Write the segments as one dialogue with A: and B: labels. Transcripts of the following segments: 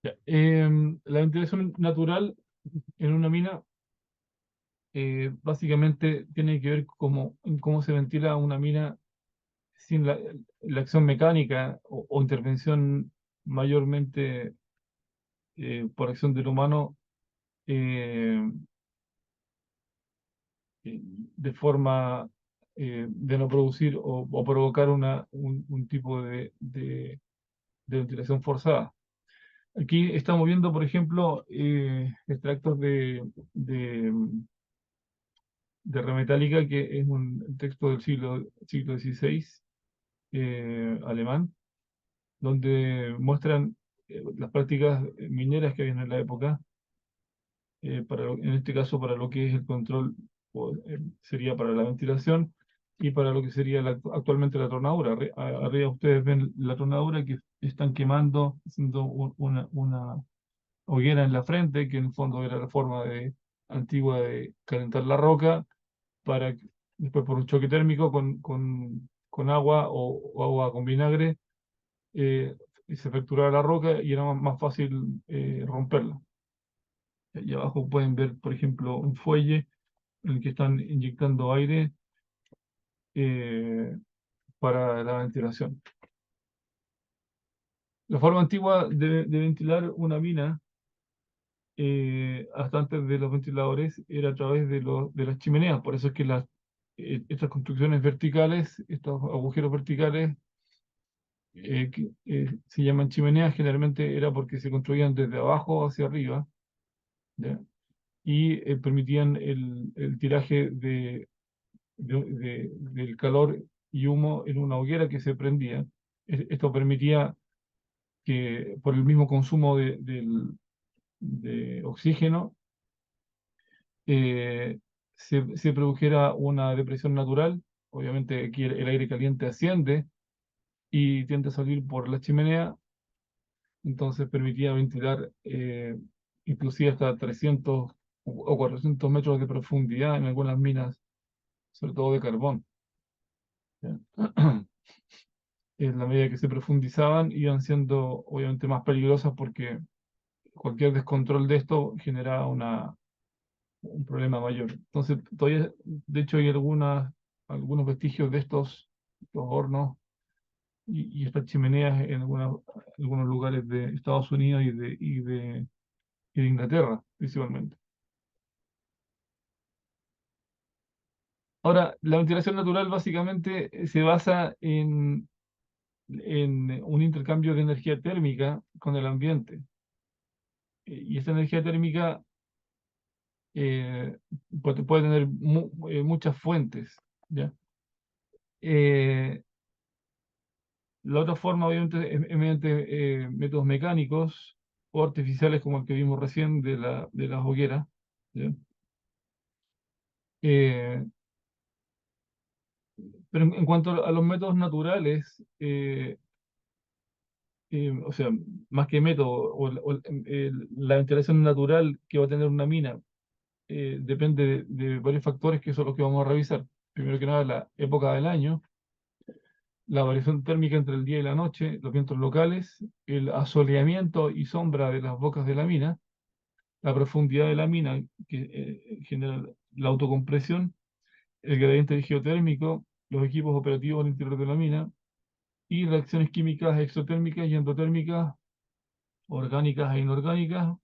A: Ya, la ventilación natural en una mina básicamente tiene que ver en cómo se ventila una mina sin la acción mecánica o intervención mayormente por acción del humano eh, de forma de no producir o provocar un tipo de ventilación forzada. Aquí estamos viendo, por ejemplo, extractos de Remetálica, que es un texto del siglo XVI alemán, donde muestran las prácticas mineras que había en la época, en este caso para lo que es el control, sería para la ventilación y para lo que sería actualmente la tronadura. Arriba ustedes ven la tronadura que están quemando, haciendo una hoguera en la frente, que en el fondo era la forma antigua de calentar la roca, después por un choque térmico con agua o agua con vinagre, y se fracturaba la roca y era más fácil romperla. Y abajo pueden ver, por ejemplo, un fuelle en el que están inyectando aire eh, para la ventilación. La forma antigua de ventilar una mina, hasta antes de los ventiladores, era a través de las chimeneas. Por eso es que estas construcciones verticales, estos agujeros verticales, que se llaman chimeneas, generalmente era porque se construían desde abajo hacia arriba, ¿ya? Y permitían el tiraje del calor y humo en una hoguera que se prendía. Esto permitía que por el mismo consumo de oxígeno eh, se produjera una depresión natural. Obviamente aquí el aire caliente asciende y tiende a salir por la chimenea, entonces permitía ventilar inclusive hasta 300 o 400 metros de profundidad en algunas minas, sobre todo de carbón. ¿Ya? En la medida que se profundizaban, iban siendo obviamente más peligrosas porque cualquier descontrol de esto generaba un problema mayor. Entonces, todavía, de hecho, hay algunos vestigios de estos hornos y estas chimeneas en algunos lugares de Estados Unidos y de Inglaterra, principalmente. Ahora, la ventilación natural básicamente se basa en un intercambio de energía térmica con el ambiente. Y esta energía térmica puede tener muchas fuentes, ¿ya? Eh, la otra forma, obviamente, es mediante métodos mecánicos o artificiales, como el que vimos recién de las hogueras, ¿ya? Eh, pero en cuanto a los métodos naturales, o sea, más que método, la ventilación natural que va a tener una mina, depende de varios factores que son los que vamos a revisar. Primero que nada, la época del año, la variación térmica entre el día y la noche, los vientos locales, el asoleamiento y sombra de las bocas de la mina, la profundidad de la mina, que genera la autocompresión, el gradiente geotérmico, los equipos operativos al interior de la mina, y reacciones químicas exotérmicas y endotérmicas, orgánicas e inorgánicas,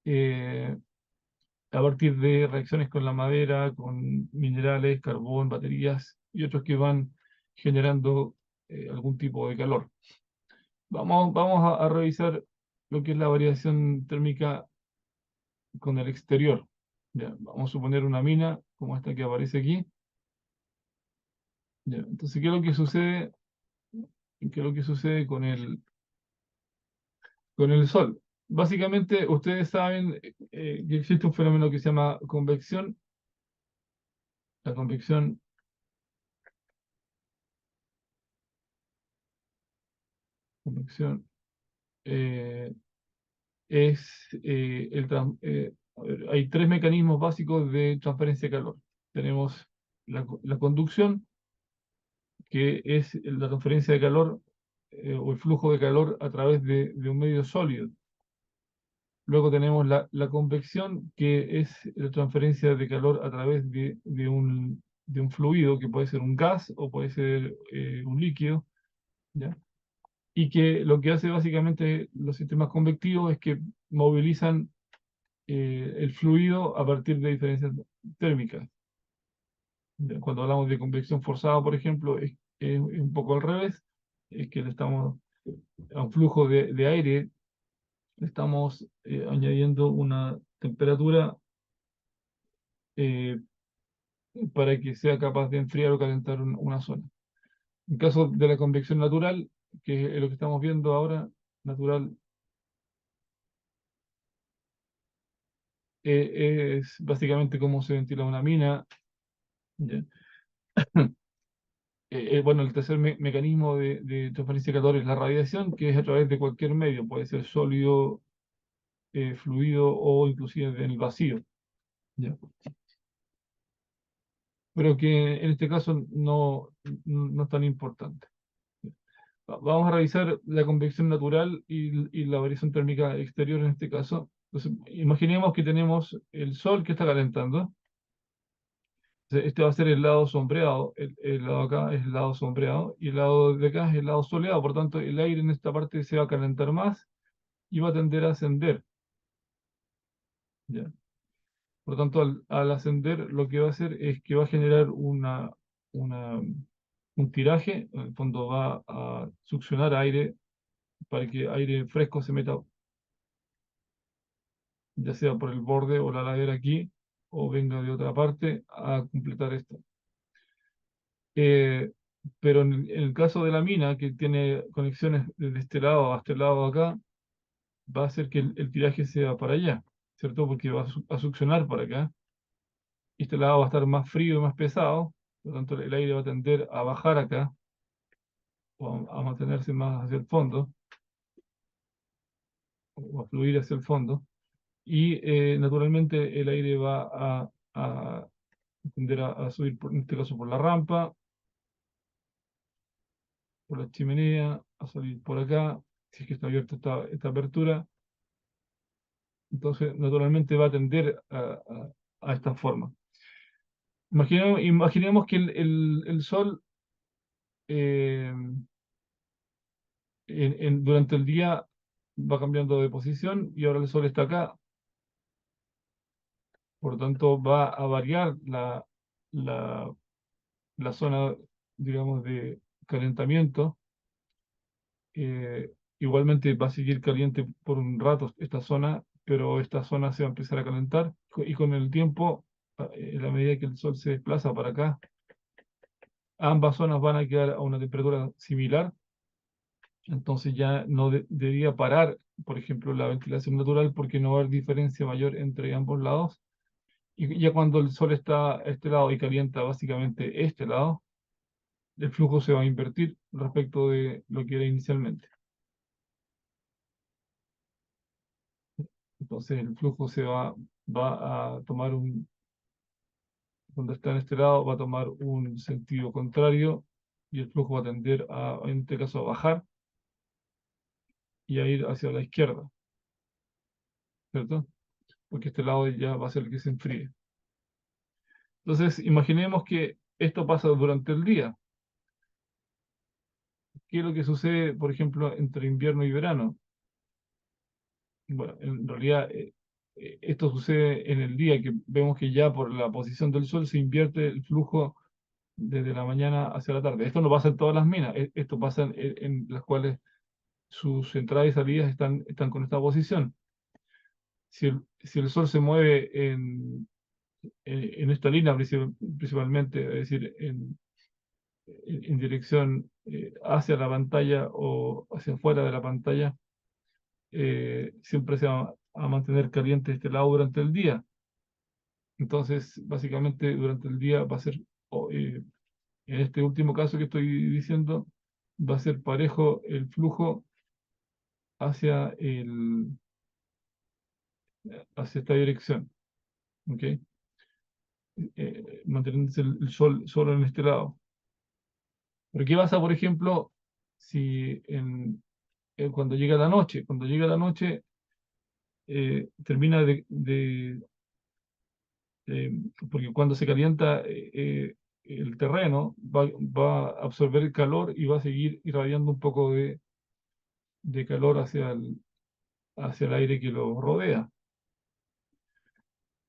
A: eh, a partir de reacciones con la madera, con minerales, carbón, baterías y otros que van generando algún tipo de calor. Vamos a revisar lo que es la variación térmica con el exterior. Ya, vamos a suponer una mina como esta que aparece aquí. Ya, entonces, ¿qué es lo que sucede? ¿Qué es lo que sucede con el Sol? Básicamente, ustedes saben que existe un fenómeno que se llama convección. La convección eh, es a ver, hay tres mecanismos básicos de transferencia de calor. Tenemos la conducción, que es la transferencia de calor o el flujo de calor a través de un medio sólido. Luego tenemos la convección, que es la transferencia de calor a través de un fluido, que puede ser un gas o puede ser un líquido, ¿ya? Y que lo que hace básicamente los sistemas convectivos es que movilizan el fluido a partir de diferencias térmicas. ¿Ya? Cuando hablamos de convección forzada, por ejemplo, es un poco al revés, es que le estamos a un flujo de aire, le estamos añadiendo una temperatura eh, para que sea capaz de enfriar o calentar una zona. En caso de la convección natural, que es lo que estamos viendo ahora, natural, es básicamente cómo se ventila una mina. ¿Ya? Bueno, el tercer mecanismo de transferencia de calor es la radiación, que es a través de cualquier medio, puede ser sólido, fluido o inclusive en el vacío. ¿Ya? Pero que en este caso no es tan importante. Vamos a revisar la convección natural y la variación térmica exterior en este caso. Entonces, imaginemos que tenemos el sol que está calentando. Entonces, este va a ser el lado sombreado. El lado acá es el lado sombreado y el lado de acá es el lado soleado. Por tanto, el aire en esta parte se va a calentar más y va a tender a ascender. ¿Ya? Por lo tanto, al ascender, lo que va a hacer es que va a generar una, un tiraje. En el fondo va a succionar aire para que aire fresco se meta, ya sea por el borde o la ladera aquí, o venga de otra parte a completar esto. Eh, pero en el caso de la mina, que tiene conexiones desde este lado hasta el lado de acá, va a hacer que el tiraje sea para allá, ¿cierto? Porque va a succionar para acá. Y este lado va a estar más frío y más pesado, por lo tanto el aire va a tender a bajar acá, o a mantenerse más hacia el fondo, o a fluir hacia el fondo. Y naturalmente el aire va a tender a subir, en este caso por la rampa, por la chimenea, a salir por acá, si es que está abierta esta apertura. Entonces, naturalmente va a tender a esta forma. Imaginemos que el Sol eh, durante el día va cambiando de posición y ahora el Sol está acá. Por lo tanto, va a variar la, la zona, digamos, de calentamiento. Igualmente va a seguir caliente por un rato esta zona, pero esta zona se va a empezar a calentar y con el tiempo, en la medida que el sol se desplaza para acá, ambas zonas van a quedar a una temperatura similar, entonces ya no debería parar, por ejemplo, la ventilación natural porque no va a haber diferencia mayor entre ambos lados. Y ya cuando el sol está a este lado y calienta básicamente este lado, el flujo se va a invertir respecto de lo que era inicialmente. Entonces el flujo va a tomar cuando está en este lado, va a tomar un sentido contrario y el flujo va a tender en este caso, a bajar y a ir hacia la izquierda, ¿cierto? Porque este lado ya va a ser el que se enfríe. Entonces, imaginemos que esto pasa durante el día. ¿Qué es lo que sucede, por ejemplo, entre invierno y verano? Bueno, en realidad esto sucede en el día, que vemos que ya por la posición del sol se invierte el flujo desde la mañana hacia la tarde. Esto no pasa en todas las minas, esto pasa en las cuales sus entradas y salidas están con esta posición. Si el sol se mueve en esta línea principalmente, es decir, en dirección hacia la pantalla o hacia afuera de la pantalla, siempre se va a mantener caliente este lado durante el día. Entonces, básicamente durante el día va a ser, en este último caso que estoy diciendo, va a ser parejo el flujo hacia, hacia esta dirección. ¿Ok? Manteniéndose el sol solo en este lado. Pero ¿qué pasa, por ejemplo, si cuando llega la noche? Cuando llega la noche, termina porque cuando se calienta el terreno, va a absorber el calor y va a seguir irradiando un poco de calor hacia el aire que lo rodea.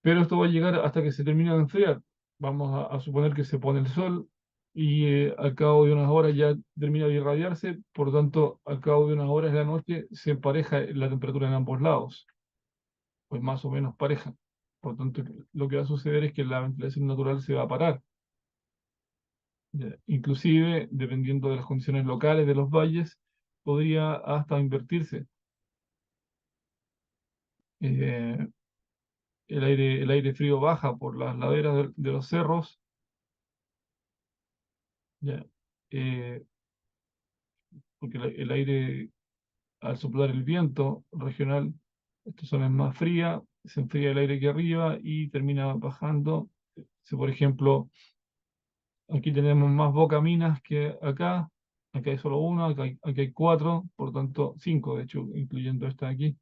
A: Pero esto va a llegar hasta que se termina de enfriar. Vamos a suponer que se pone el sol y al cabo de unas horas ya termina de irradiarse, por lo tanto, al cabo de unas horas de la noche se empareja la temperatura en ambos lados, pues más o menos pareja. Por lo tanto, lo que va a suceder es que la ventilación natural se va a parar. Ya. Inclusive, dependiendo de las condiciones locales de los valles, podría hasta invertirse. Eh, el aire frío baja por las laderas de los cerros, ya, eh, porque el aire, al soplar el viento regional, esta zona es más fría, se enfría el aire aquí arriba y termina bajando. Si, por ejemplo, aquí tenemos más bocaminas que acá hay solo uno, aquí hay cuatro, por tanto cinco, de hecho, incluyendo esta de aquí.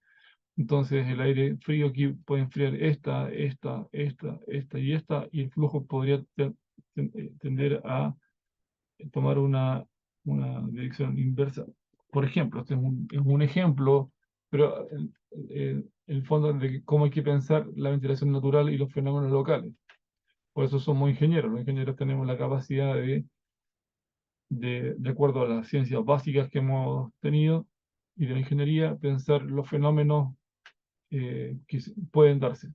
A: Entonces el aire frío aquí puede enfriar esta y esta, y el flujo podría tender a tomar una dirección inversa. Por ejemplo, este es un ejemplo, pero el fondo de cómo hay que pensar la ventilación natural y los fenómenos locales. Por eso somos ingenieros. Los ingenieros tenemos la capacidad de acuerdo a las ciencias básicas que hemos tenido y de la ingeniería, pensar los fenómenos que pueden darse.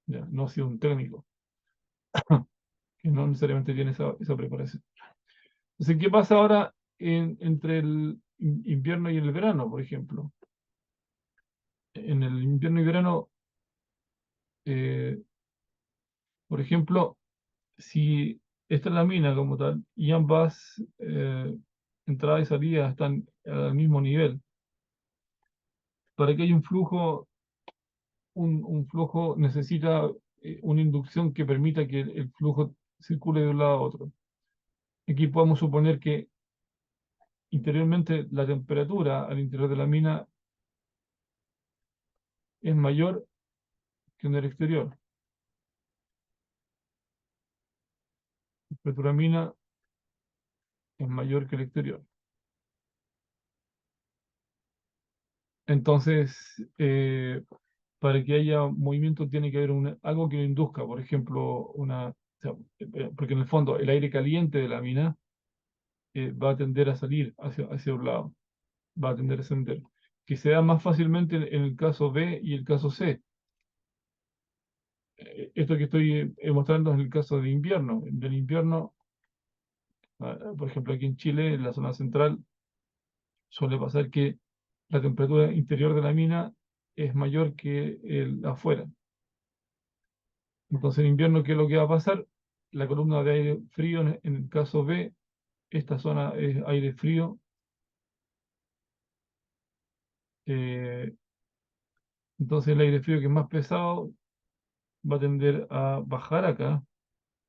A: Ya, no soy un técnico, que no necesariamente tiene esa preparación. Entonces, ¿qué pasa ahora entre el invierno y el verano, por ejemplo? En el invierno y verano, eh, por ejemplo, si esta es la mina como tal, y ambas entradas y salidas están al mismo nivel, para que haya un flujo necesita una inducción que permita que el flujo circule de un lado a otro. Aquí podemos suponer que interiormente la temperatura al interior de la mina es mayor que en el exterior. La temperatura mina es mayor que el exterior. Entonces, para que haya movimiento tiene que haber algo que lo induzca, por ejemplo, o sea, porque en el fondo el aire caliente de la mina va a tender a salir hacia un lado, va a tender a ascender, que se da más fácilmente en el caso B y el caso C. Esto que estoy mostrando es el caso de invierno. Del invierno, por ejemplo, aquí en Chile, en la zona central, suele pasar que la temperatura interior de la mina es mayor que el afuera. Entonces, en invierno, ¿qué es lo que va a pasar? La columna de aire frío, en el caso B, esta zona es aire frío. eh, entonces, el aire frío que es más pesado va a tender a bajar acá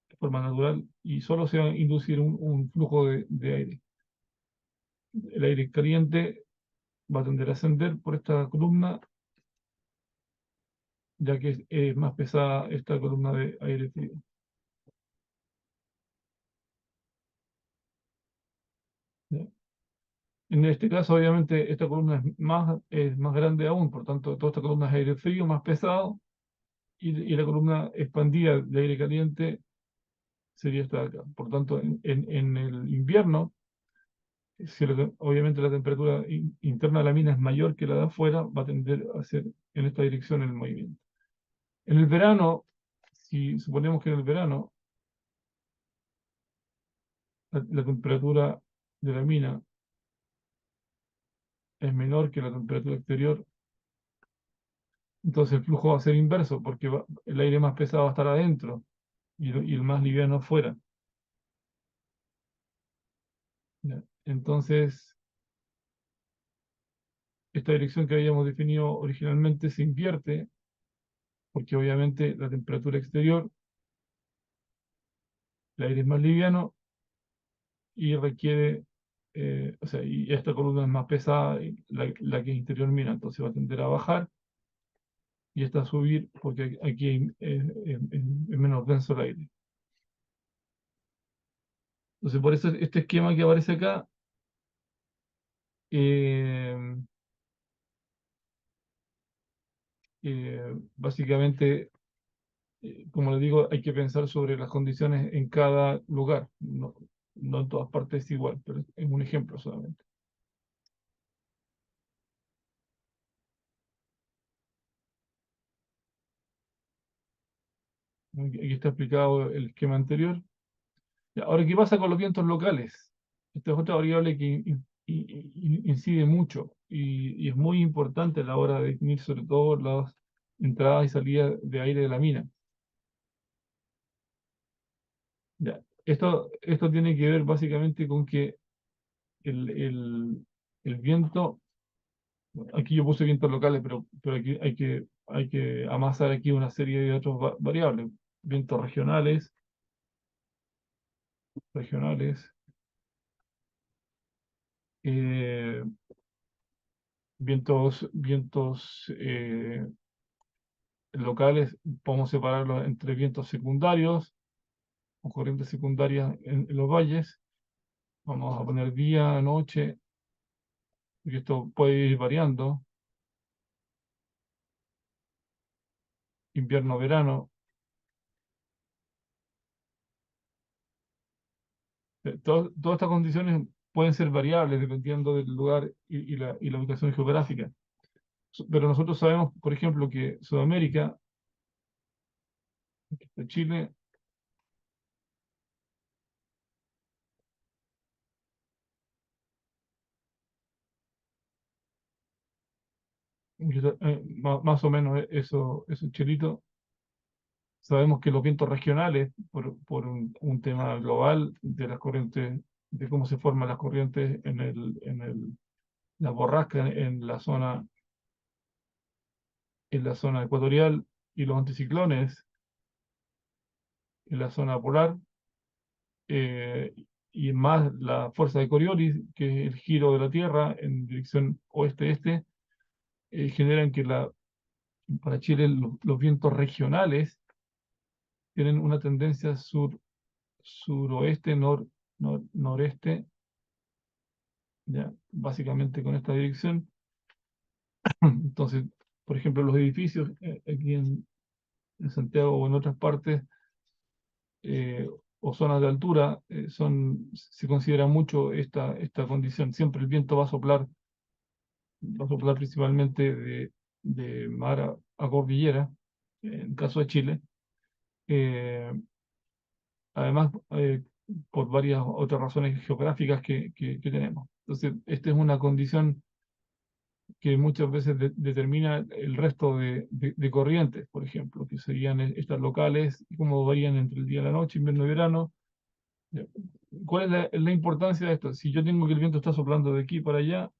A: de forma natural y solo se va a inducir un flujo de aire. El aire caliente va a tender a ascender por esta columna, ya que es más pesada esta columna de aire frío. ¿Ya? En este caso, obviamente, esta columna es más grande aún, por tanto, toda esta columna es aire frío, más pesado, y la columna expandida de aire caliente sería esta de acá. Por tanto, en el invierno, si obviamente la temperatura interna de la mina es mayor que la de afuera, va a tender a ser en esta dirección el movimiento. En el verano, si suponemos que en el verano la temperatura de la mina es menor que la temperatura exterior, entonces el flujo va a ser inverso, porque el aire más pesado va a estar adentro y el más liviano afuera. ¿Ya? Entonces, esta dirección que habíamos definido originalmente se invierte, porque obviamente la temperatura exterior, el aire es más liviano y requiere, o sea, y esta columna es más pesada, la que es interior mina, entonces va a tender a bajar y esta a subir porque aquí es menos denso el aire. Entonces, por eso este esquema que aparece acá, eh, básicamente, como les digo, hay que pensar sobre las condiciones en cada lugar. No, no en todas partes es igual, pero es un ejemplo solamente. Aquí está explicado el esquema anterior. Ya, ahora, ¿qué pasa con los vientos locales? Esta es otra variable que incide mucho y es muy importante a la hora de definir sobre todo las entradas y salidas de aire de la mina. Ya, esto tiene que ver básicamente con que el, el- el viento, aquí yo puse vientos locales, pero aquí hay que amasar aquí una serie de otras variables. Vientos regionales, eh, vientos locales, podemos separarlos entre vientos secundarios o corrientes secundarias en los valles. Vamos a poner día, noche, y esto puede ir variando, invierno, verano. Todas estas condiciones pueden ser variables dependiendo del lugar y la ubicación geográfica. Pero nosotros sabemos, por ejemplo, que Sudamérica, Chile, más o menos eso Chilito, sabemos que los vientos regionales, por un tema global de las corrientes, de cómo se forman las corrientes la borrasca en la zona ecuatorial y los anticiclones en la zona polar, eh, y más la fuerza de Coriolis, que es el giro de la Tierra en dirección oeste-este, generan que para Chile los vientos regionales tienen una tendencia suroeste, noreste, ya, básicamente con esta dirección. Entonces, por ejemplo, los edificios aquí en Santiago o en otras partes, eh, o zonas de altura, se considera mucho esta condición. Siempre el viento va a soplar principalmente de mar a cordillera, en el caso de Chile. Eh, Además, por varias otras razones geográficas que tenemos. Entonces, esta es una condición que muchas veces determina el resto de corrientes, por ejemplo, que serían estas locales, y cómo varían entre el día y la noche, invierno y verano. Ya. ¿Cuál es la importancia de esto? Si yo tengo que el viento está soplando de aquí para allá,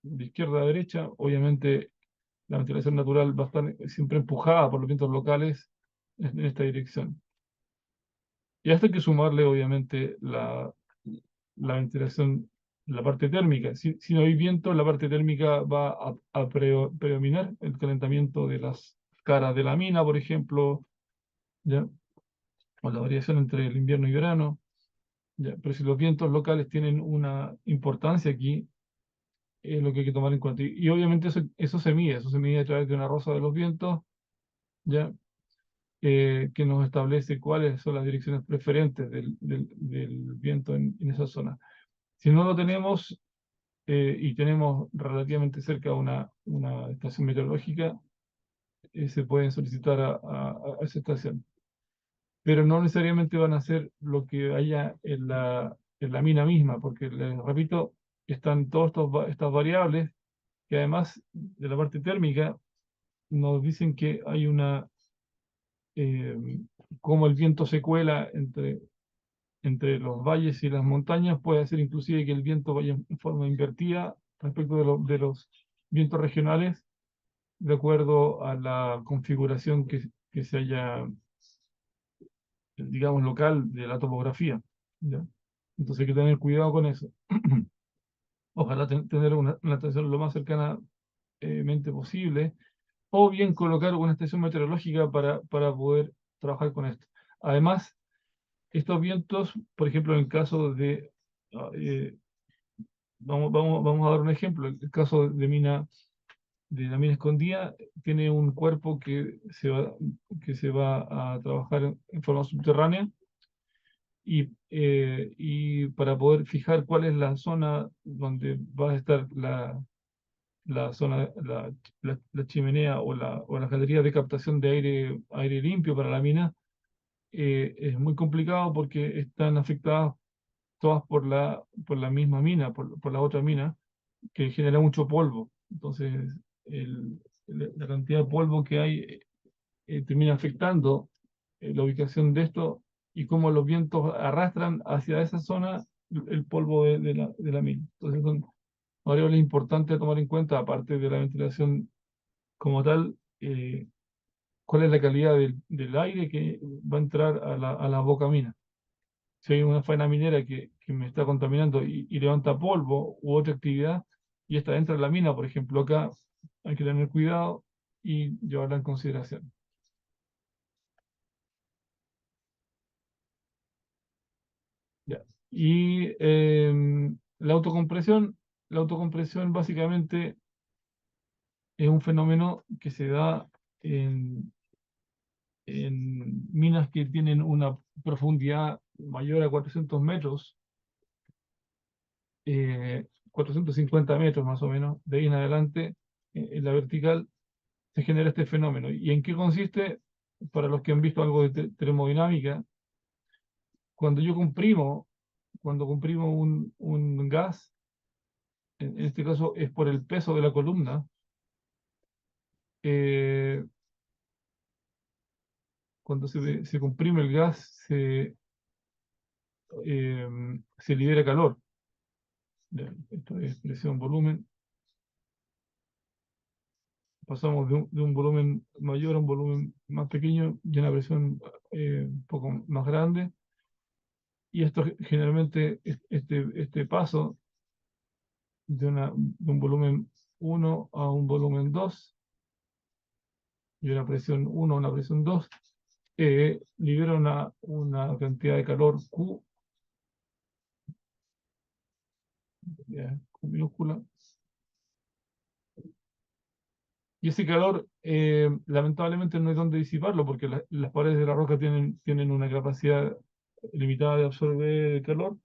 A: de izquierda a derecha, obviamente la ventilación natural va a estar siempre empujada por los vientos locales en esta dirección. Y a esto hay que sumarle, obviamente, la ventilación, la parte térmica. Si no hay viento, la parte térmica va a predominar el calentamiento de las caras de la mina, por ejemplo, ¿ya? O la variación entre el invierno y verano, ¿ya? Pero si los vientos locales tienen una importancia aquí, es lo que hay que tomar en cuenta. Y obviamente eso se mide a través de una rosa de los vientos, ¿ya? Que nos establece cuáles son las direcciones preferentes del viento en esa zona. Si no lo tenemos, y tenemos relativamente cerca una estación meteorológica, se pueden solicitar a esa estación. Pero no necesariamente van a ser lo que haya en la mina misma, porque les repito, están todas estas variables que además de la parte térmica nos dicen que hay eh, cómo el viento se cuela entre los valles y las montañas, puede hacer inclusive que el viento vaya en forma invertida respecto de los vientos regionales, de acuerdo a la configuración que se haya, digamos, local de la topografía, ¿ya? Entonces hay que tener cuidado con eso. Ojalá tener una atención lo más cercana mente posible, o bien colocar una estación meteorológica para poder trabajar con esto. Además, estos vientos, por ejemplo, en el caso de, ah, vamos a dar un ejemplo, el caso de la mina escondida, tiene un cuerpo que se va a trabajar en forma subterránea y para poder fijar cuál es la zona donde va a estar la zona, la chimenea o la galería de captación de aire limpio para la mina, es muy complicado porque están afectadas todas por la misma mina, por la otra mina, que genera mucho polvo. Entonces, la cantidad de polvo que hay termina afectando la ubicación de esto y cómo los vientos arrastran hacia esa zona el polvo de la mina. Entonces, son variables importantes a tomar en cuenta, aparte de la ventilación como tal, cuál es la calidad del aire que va a entrar a la boca mina. Si hay una faena minera que me está contaminando y levanta polvo u otra actividad y esta entra en la mina, por ejemplo, acá hay que tener cuidado y llevarla en consideración. Ya. Y la autocompresión básicamente es un fenómeno que se da en, en minas que tienen una profundidad mayor a 400 metros, 450 metros más o menos, de ahí en adelante, en la vertical, se genera este fenómeno. ¿Y en qué consiste? Para los que han visto algo de termodinámica, cuando yo comprimo, cuando comprimo un gas, en este caso es por el peso de la columna, eh, cuando se comprime el gas, eh, se libera calor. Ya, esto es presión, volumen. Pasamos de un volumen mayor a un volumen más pequeño y una presión un poco más grande. Y esto generalmente, este paso de un volumen 1 a un volumen 2 y una presión 1 a una presión 2, libera una cantidad de calor Q, ya, Q minúscula. Y ese calor, lamentablemente, no hay dónde disiparlo porque las paredes de la roca tienen una capacidad limitada de absorber calor.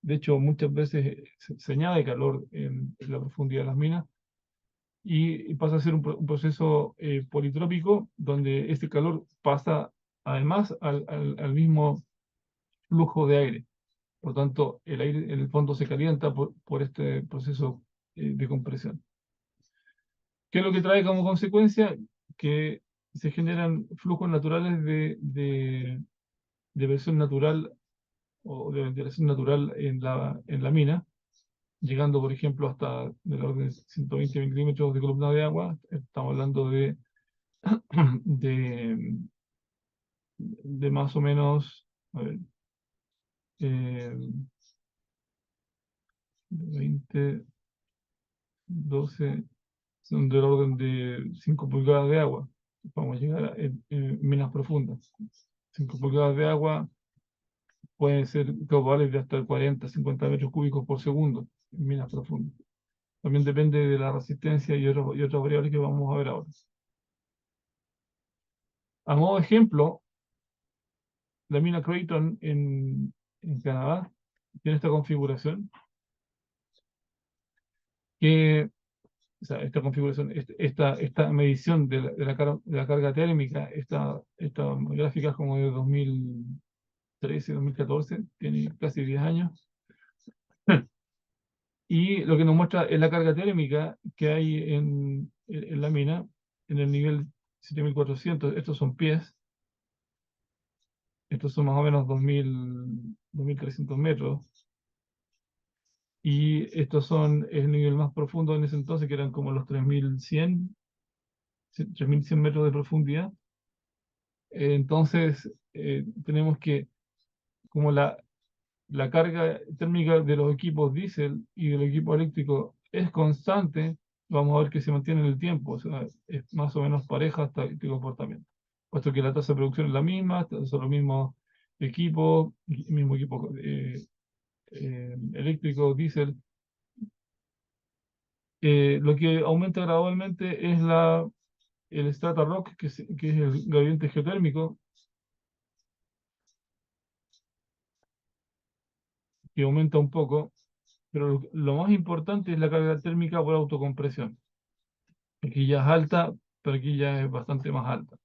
A: De hecho, muchas veces se añade calor en la profundidad de las minas y pasa a ser un proceso politrópico donde este calor pasa además al mismo flujo de aire. Por tanto, el aire en el fondo se calienta por este proceso de compresión. ¿Qué es lo que trae como consecuencia? Que se generan flujos naturales de presión natural o de ventilación natural en la mina, llegando, por ejemplo, hasta del orden de 120 milímetros de columna de agua. Estamos hablando de, de más o menos, a ver, eh, 20, 12, son del orden de 5 pulgadas de agua. Vamos a llegar en minas profundas. 5 pulgadas de agua pueden ser caudales de hasta 40, 50 metros cúbicos por segundo en minas profundas. También depende de la resistencia y otras variables que vamos a ver ahora. A modo de ejemplo, la mina Creighton en Canadá tiene esta configuración, que, o sea, esta configuración, esta medición de la carga térmica, esta gráfica es como de 2013, 2014, tiene casi 10 años. Y lo que nos muestra es la carga térmica que hay en la mina, en el nivel 7400. Estos son pies, estos son más o menos 2300 metros. Y estos son el nivel más profundo en ese entonces, que eran como los 3100 metros de profundidad. Entonces, tenemos que, como la carga térmica de los equipos diésel y del equipo eléctrico es constante, vamos a ver que se mantiene en el tiempo, o sea, es más o menos pareja hasta este comportamiento. Puesto que la tasa de producción es la misma, son los mismos equipos, mismo equipo eléctrico, diésel. Lo que aumenta gradualmente es el strata rock, que es el gradiente geotérmico, que aumenta un poco, pero lo más importante es la carga térmica por autocompresión. Aquí ya es alta, pero aquí ya es bastante más alta.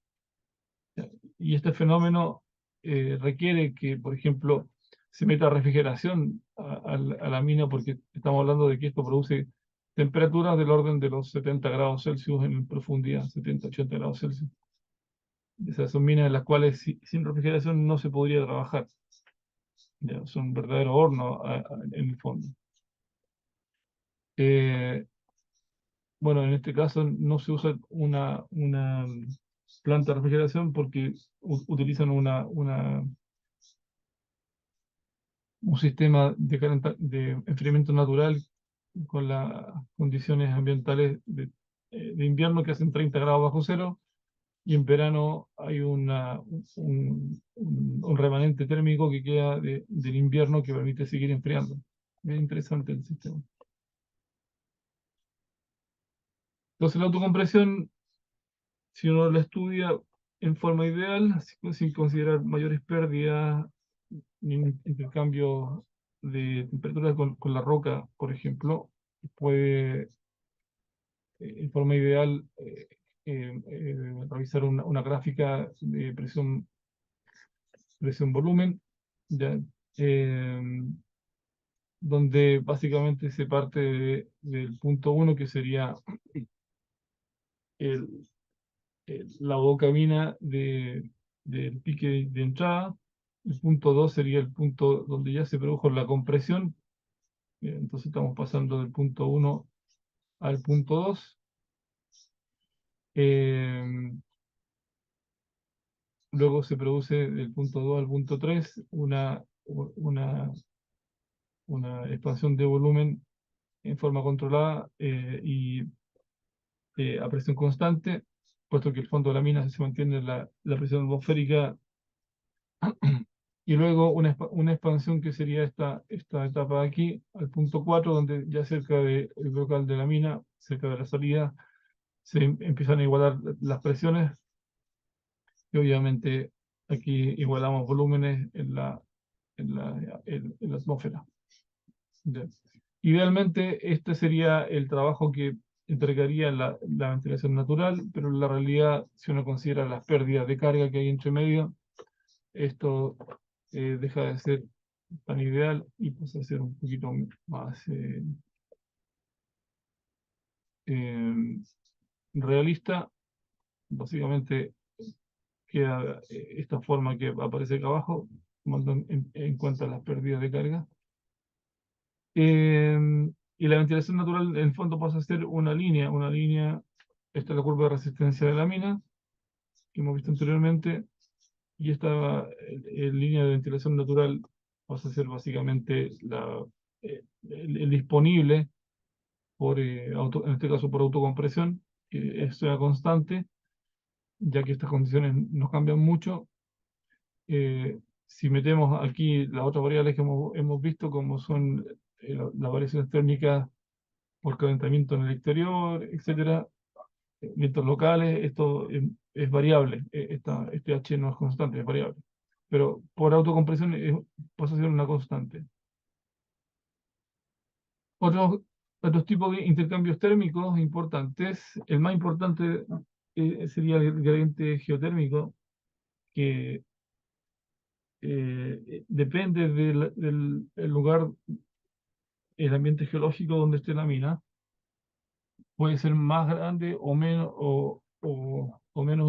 A: Y este fenómeno requiere que, por ejemplo, se meta refrigeración a la mina, porque estamos hablando de que esto produce temperaturas del orden de los 70 grados Celsius en profundidad, 70, 80 grados Celsius. Esas son minas en las cuales sin refrigeración no se podría trabajar. Ya, son verdaderos hornos en el fondo. Eh, bueno, en este caso no se usa una planta de refrigeración porque utilizan un sistema de enfriamiento natural con las condiciones ambientales de invierno que hacen 30 grados bajo cero, y en verano hay un remanente térmico que queda del invierno que permite seguir enfriando. Es interesante el sistema. Entonces la autocompresión, si uno la estudia en forma ideal, sin considerar mayores pérdidas ni un intercambio de temperatura con la roca, por ejemplo, puede, en forma ideal, realizar una gráfica de presión-volumen, ¿ya? Eh, donde básicamente se parte del punto uno, que sería el, la boca mina del pique de entrada. El punto 2 sería el punto donde ya se produjo la compresión. Entonces estamos pasando del punto uno al punto 2. Luego se produce del punto 2 al punto 3 una expansión de volumen en forma controlada y a presión constante, puesto que el fondo de la mina se mantiene la presión atmosférica. Y luego una expansión que sería esta etapa de aquí, al punto 4, donde ya cerca del brocal de la mina, cerca de la salida, se empiezan a igualar las presiones, y obviamente aquí igualamos volúmenes en la atmósfera. Ya. Idealmente, este sería el trabajo que entregaría la ventilación natural, pero en la realidad, si uno considera las pérdidas de carga que hay entre medio, esto deja de ser tan ideal y pasa a ser un poquito más eh, realista. Básicamente queda esta forma que aparece acá abajo, tomando en cuenta las pérdidas de carga. Y la ventilación natural, en el fondo, pasa a ser una línea. Esta es la curva de resistencia de la mina, que hemos visto anteriormente, y esta línea de ventilación natural pasa a ser básicamente el disponible en este caso por autocompresión, que es una constante, ya que estas condiciones no cambian mucho. Si metemos aquí las otras variables que hemos visto, como son las variaciones térmicas por calentamiento en el exterior, etcétera, vientos locales, esto es variable. Este H no es constante, es variable. Pero por autocompresión pasa a ser una constante. Otros, otros tipos de intercambios térmicos importantes, el más importante sería el gradiente geotérmico, que depende del el lugar, el ambiente geológico donde esté la mina. Puede ser más grande o menos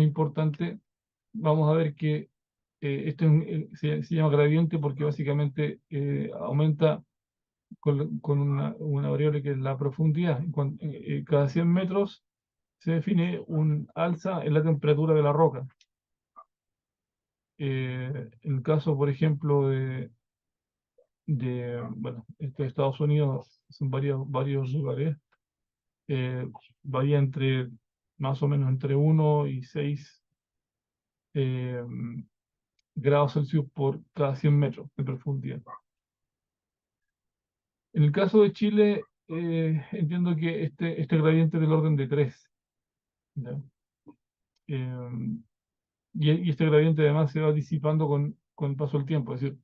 A: importante. Vamos a ver que esto se llama gradiente porque básicamente aumenta con una variable que es la profundidad. Cada 100 metros se define un alza en la temperatura de la roca. En el caso, por ejemplo, bueno, esto de Estados Unidos, son varios lugares. eh, varía entre más o menos entre 1 y 6 eh, grados Celsius por cada 100 metros de profundidad. En el caso de Chile, entiendo que este gradiente es del orden de 3. ¿Ya? Eh, y este gradiente además se va disipando con el paso del tiempo. Es decir,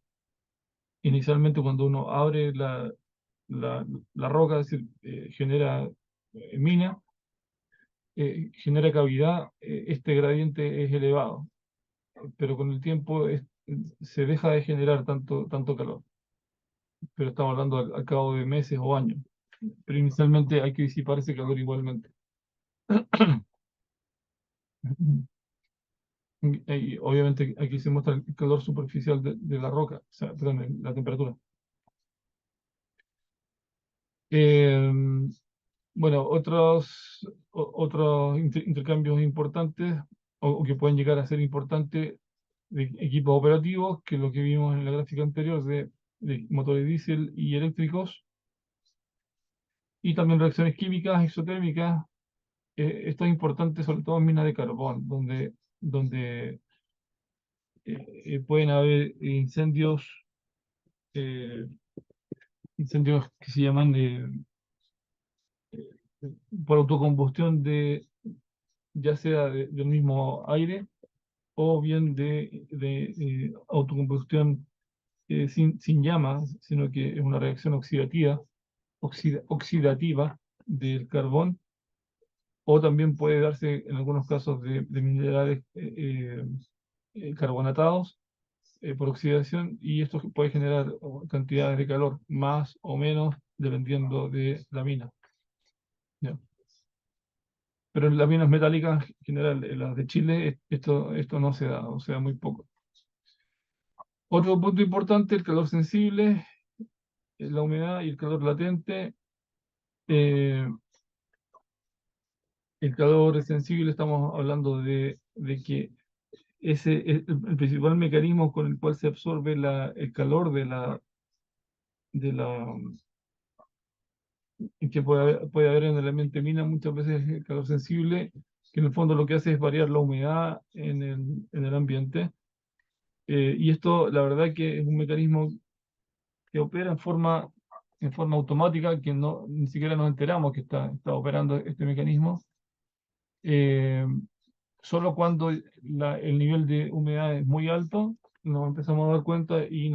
A: inicialmente cuando uno abre la roca, es decir, genera mina, genera cavidad, este gradiente es elevado, pero con el tiempo se deja de generar tanto calor. Pero estamos hablando al cabo de meses o años. Pero inicialmente hay que disipar ese calor igualmente. Y obviamente aquí se muestra el calor superficial de la roca, o sea, perdón, la temperatura. Eh, bueno, otros intercambios importantes o que pueden llegar a ser importantes de equipos operativos, que es lo que vimos en la gráfica anterior de motores diésel y eléctricos, y también reacciones químicas, exotérmicas. Esto es importante sobre todo en minas de carbón, donde pueden haber eh, incendios que se llaman por autocombustión ya sea del mismo aire o bien de autocombustión sin llamas, sino que es una reacción oxidativa del carbón, o también puede darse en algunos casos de minerales carbonatados por oxidación, y esto puede generar cantidades de calor más o menos dependiendo de la mina. ¿Ya? Pero en las minas metálicas en general, en las de Chile, esto no se da, o sea, muy poco. Otro punto importante, el calor sensible, la humedad y el calor latente. Eh, el calor sensible, estamos hablando de que ese es el principal mecanismo con el cual se absorbe el calor de la que puede haber en el ambiente mina, muchas veces el calor sensible, que en el fondo lo que hace es variar la humedad en el ambiente. Y esto, la verdad que es un mecanismo que opera en forma automática, que ni siquiera nos enteramos que está operando este mecanismo. Eh, Solo cuando el nivel de humedad es muy alto, nos empezamos a dar cuenta y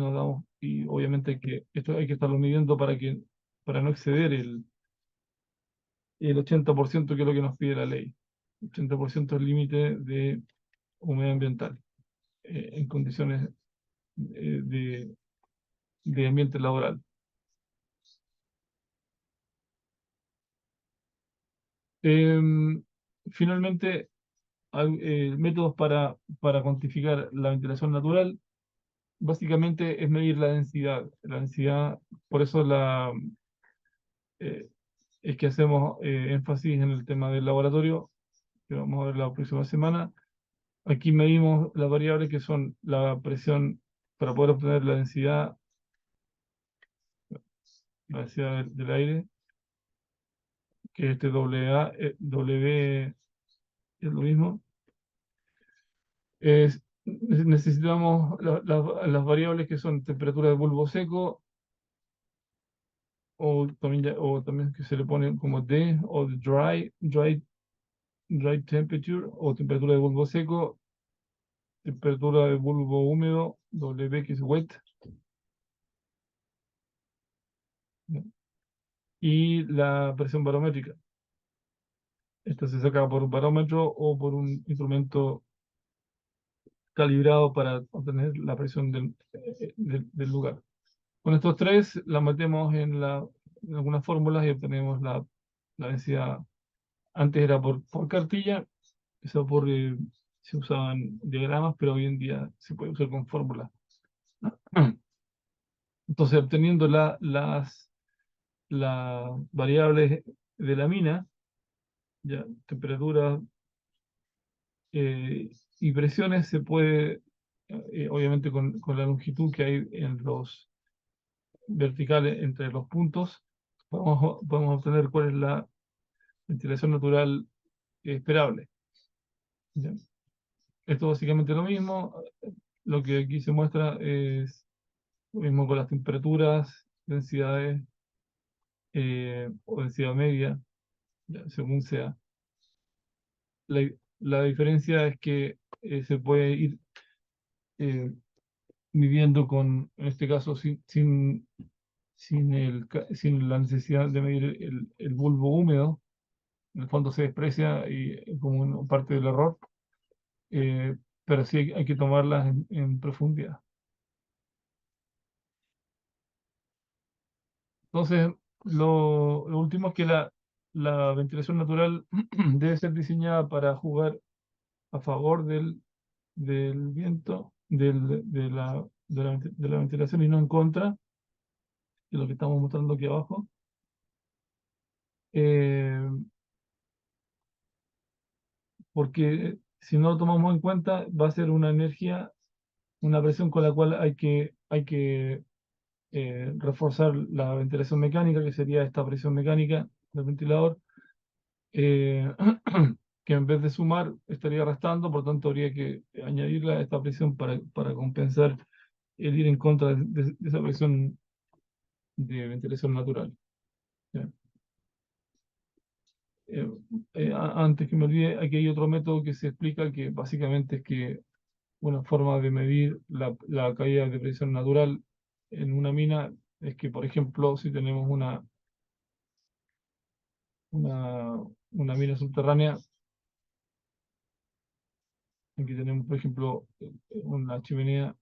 A: obviamente que esto hay que estarlo midiendo para no exceder el 80%, que es lo que nos pide la ley. 80% es el límite de humedad ambiental en condiciones de ambiente laboral. Em, Finalmente, hay métodos para cuantificar la ventilación natural. Básicamente es medir la densidad. La densidad, por eso eh, es que hacemos énfasis en el tema del laboratorio, que vamos a ver la próxima semana. Aquí medimos las variables que son la presión para poder obtener la densidad del aire, que este W es lo mismo. Necesitamos las variables que son temperatura de bulbo seco, o también que se le pone como D, o dry temperature, o temperatura de bulbo seco, temperatura de bulbo húmedo, W, que es wet, ¿no? Y la presión barométrica. Esta se saca por un barómetro o por un instrumento calibrado para obtener la presión del lugar. Con estos tres la metemos en algunas fórmulas y obtenemos la densidad. Antes era por cartilla, se usaban diagramas, pero hoy en día se puede usar con fórmulas. Entonces, obteniendo las variables de la mina, ya, temperatura y presiones, se puede, obviamente con la longitud que hay en los verticales entre los puntos, podemos obtener cuál es ventilación natural esperable. ¿Ya? Esto básicamente es lo mismo. Lo que aquí se muestra es lo mismo con las temperaturas, densidades o densidad media, ya, según sea. La, la diferencia es que se puede ir eh, midiendo con, en este caso, sin la necesidad de medir el bulbo húmedo. En el fondo se desprecia y como parte del error, pero sí hay que tomarlas en profundidad. Entonces, lo último es que la ventilación natural debe ser diseñada para jugar a favor del viento, de la ventilación y no en contra, de lo que estamos mostrando aquí abajo. Eh, Porque si no lo tomamos en cuenta, va a ser una energía, una presión con la cual hay que reforzar la ventilación mecánica, que sería esta presión mecánica del ventilador, eh, que en vez de sumar estaría restando, por tanto habría que añadirle a esta presión para compensar el ir en contra de esa presión de ventilación natural. ¿Ya? Eh, Antes que me olvide, aquí hay otro método que se explica que básicamente es que una forma de medir la caída de presión natural en una mina es que, por ejemplo, si tenemos una, una mina subterránea, aquí tenemos, por ejemplo, una chimenea,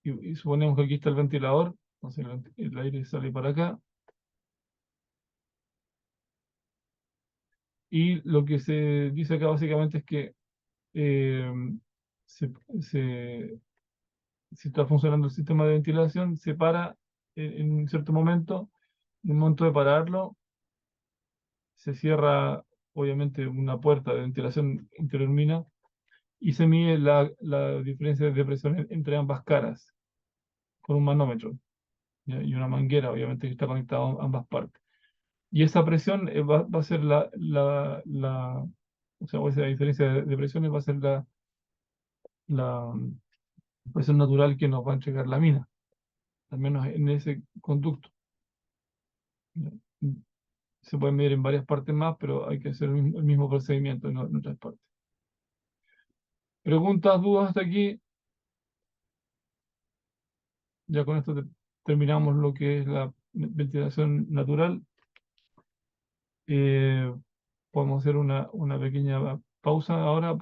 A: y suponemos que aquí está el ventilador, entonces el aire sale para acá, y lo que se dice acá básicamente es que eh, se, se- si está funcionando el sistema de ventilación, se para en un cierto momento, en el momento de pararlo, se cierra obviamente una puerta de ventilación interior mina y se mide la diferencia de presión entre ambas caras con un manómetro, ¿ya? Y una manguera, obviamente, que está conectada a ambas partes. Y esa presión va a ser o sea, o esa diferencia de presiones va a ser la presión natural que nos va a entregar la mina, al menos en ese conducto. ¿Ya? Se puede medir en varias partes más, pero hay que hacer el mismo procedimiento en otras partes. ¿Preguntas, dudas hasta aquí? Ya con esto terminamos lo que es la ventilación natural. Eh, Podemos hacer una pequeña pausa ahora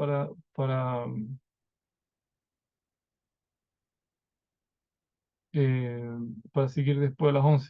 A: eh, para seguir después a las 11.